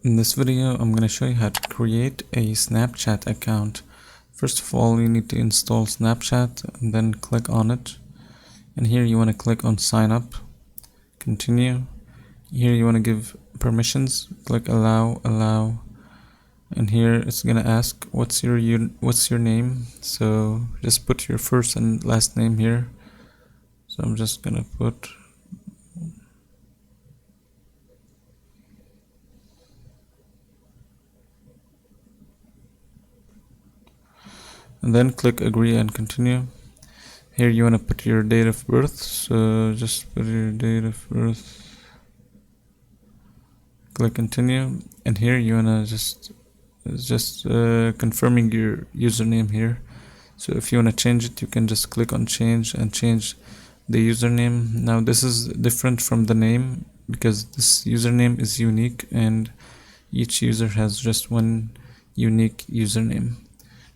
In this video, I'm going to show you how to create a Snapchat account. First of all, you need to install Snapchat and then click on it. And here you want to click on sign up, continue. Here you want to give permissions, click allow. And here it's going to ask what's your name. So just put your first and last name here. So I'm just going to put and then click agree and continue. Here you want to put your date of birth, so just put your date of birth, click continue, and here you want to just confirming your username here. So if you want to change it, you can just click on change and change the username. Now this is different from the name because this username is unique and each user has just one unique username.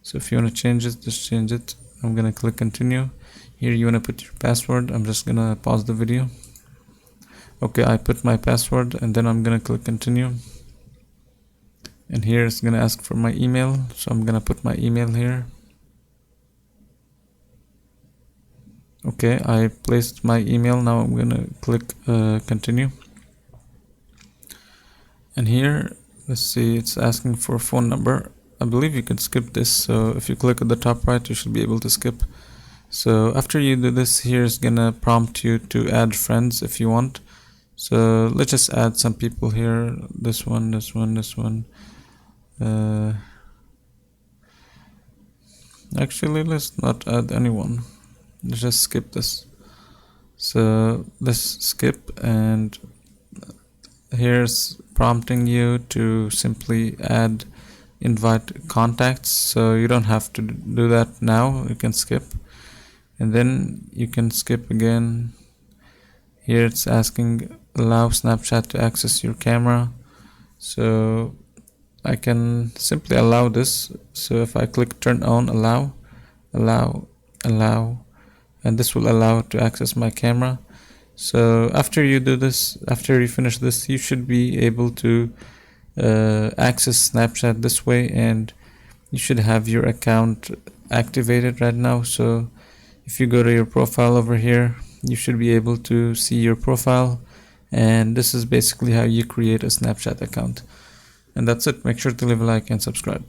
So if you want to change it, just change it. I'm gonna click continue. Here you want to put your password. I'm just gonna pause the video. Okay, I put my password and then I'm gonna click continue. And here it's gonna ask for my email, so I'm gonna put my email here. Okay, I placed my email. Now I'm gonna click continue. And here, let's see, it's asking for a phone number. I believe you can skip this, so if you click at the top right, you should be able to skip. So after you do this, here's gonna prompt you to add friends if you want. So let's just add some people here. This one. Actually, let's not add anyone. Let's just skip this. So let's skip, and here's prompting you to simply add invite contacts, so you don't have to do that now. You can skip and then you can skip again. Here it's asking allow Snapchat to access your camera, so I can simply allow this. So if I click turn on allow, and this will allow to access my camera. So after you do this, after you finish this, you should be able to access Snapchat this way, and you should have your account activated right now. So if you go to your profile over here, you should be able to see your profile, and this is basically how you create a Snapchat account. And that's it. Make sure to leave a like and subscribe.